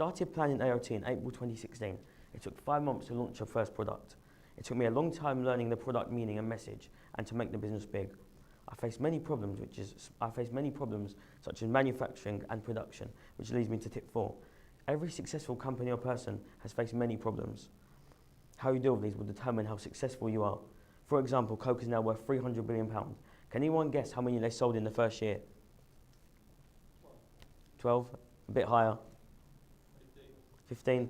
started planning AOT in April 2016. It took 5 months to launch our first product. It took me a long time learning the product meaning and message and to make the business big. I faced many problems such as manufacturing and production, which leads me to tip 4. Every successful company or person has faced many problems. How you deal with these will determine how successful you are. For example, Coke is now worth £300 billion. Can anyone guess how many they sold in the first year? 12? A bit higher? 15?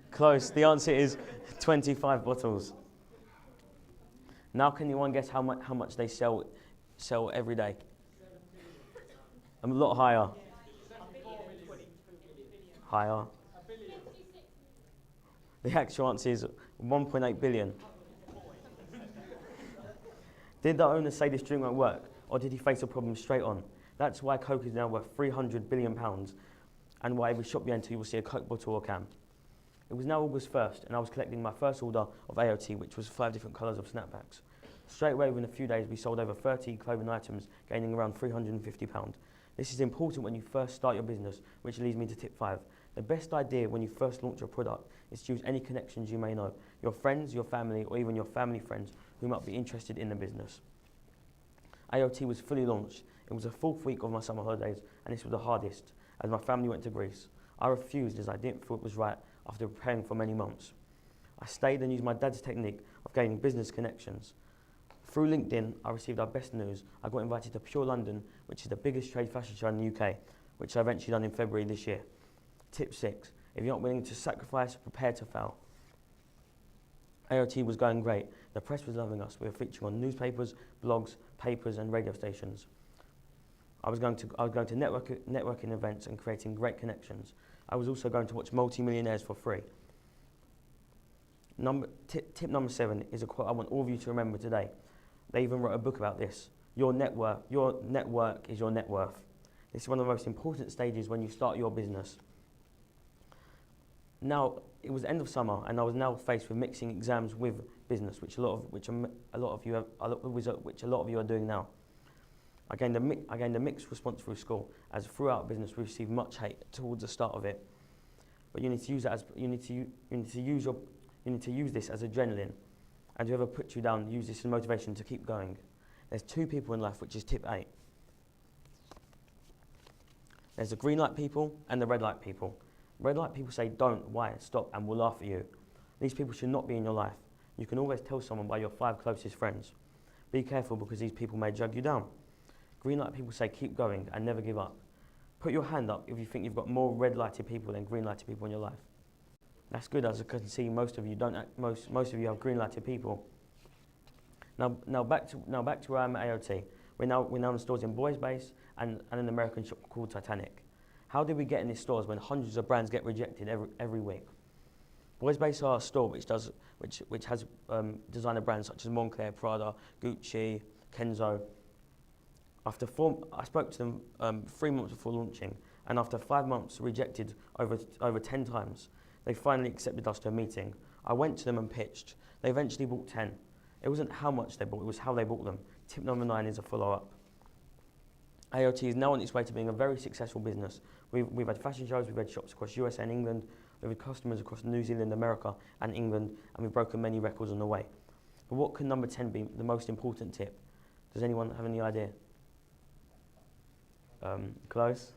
Close. The answer is 25 bottles. Now can anyone guess how much they sell every day? A lot higher. Higher. The actual answer is 1.8 billion. Did the owner say this drink won't work, or did he face a problem straight on? That's why Coke is now worth £300 billion, and why every shop you enter you will see a Coke bottle or can. It was now August 1st, and I was collecting my first order of AOT, which was 5 different colours of snapbacks. Straight away, within a few days, we sold over 30 clothing items, gaining around £350. This is important when you first start your business, which leads me to tip 5. The best idea when you first launch your product is to use any connections you may know, your friends, your family, or even your family friends who might be interested in the business. AOT was fully launched. It was the 4th week of my summer holidays, and this was the hardest, as my family went to Greece. I refused as I didn't feel it was right after preparing for many months. I stayed and used my dad's technique of gaining business connections. Through LinkedIn, I received our best news. I got invited to Pure London, which is the biggest trade fashion show in the UK, which I eventually done in February this year. Tip 6, if you're not willing to sacrifice, prepare to fail. AOT was going great. The press was loving us. We were featuring on newspapers, blogs, papers and radio stations. I was going to networking events and creating great connections. I was also going to watch multi-millionaires for free. Tip number 7 is a quote I want all of you to remember today. They even wrote a book about this. Your network is your net worth. This is one of the most important stages when you start your business. Now, it was the end of summer, and I was now faced with mixing exams with business, which a lot of you are doing now. I gained a mixed response through school, as throughout business we received much hate towards the start of it. But you need to use this as adrenaline, and whoever puts you down, use this as motivation to keep going. There's 2 people in life, which is tip 8. There's the green light people and the red light people. Red light people say don't, why, stop, and will laugh at you. These people should not be in your life. You can always tell someone by your 5 closest friends. Be careful because these people may drag you down. Green light people say keep going and never give up. Put your hand up if you think you've got more red lighted people than green lighted people in your life. That's good, as I can see most of you most of you have green lighted people. Now back to where I'm at AOT. We're now in stores in Boys Base and an American shop called Titanic. How did we get in these stores when hundreds of brands get rejected every week? Boys Base are a store which has designer brands such as Moncler, Prada, Gucci, Kenzo. I spoke to them 3 months before launching, and after 5 months rejected over 10 times, they finally accepted us to a meeting. I went to them and pitched. They eventually bought 10. It wasn't how much they bought, it was how they bought them. Tip number 9 is a follow-up. AOT is now on its way to being a very successful business. We've had fashion shows, we've had shops across USA and England, we've had customers across New Zealand, America and England, and we've broken many records on the way. But what can number 10 be, the most important tip? Does anyone have any idea? Close?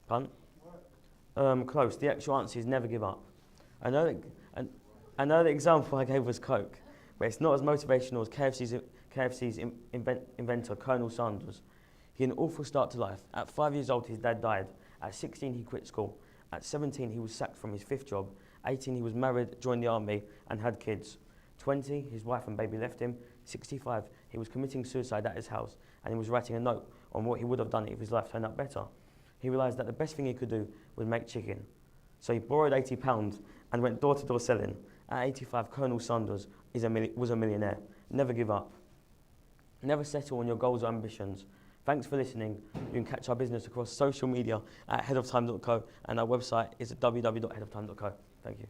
Punt? Close. The actual answer is never give up. I know the example I gave was Coke, but it's not as motivational as KFC's inventor, Colonel Sanders. He had an awful start to life. At 5 years old, his dad died. At 16, he quit school. At 17, he was sacked from his 5th job. 18, he was married, joined the army, and had kids. 20, his wife and baby left him. 65, he was committing suicide at his house, and he was writing a note on what he would have done if his life turned out better. He realised that the best thing he could do was make chicken. So he borrowed £80 and went door to door selling. At 85, Colonel Sanders was a millionaire. Never give up. Never settle on your goals or ambitions. Thanks for listening. You can catch our business across social media at headoftime.co, and our website is at www.headoftime.co. Thank you.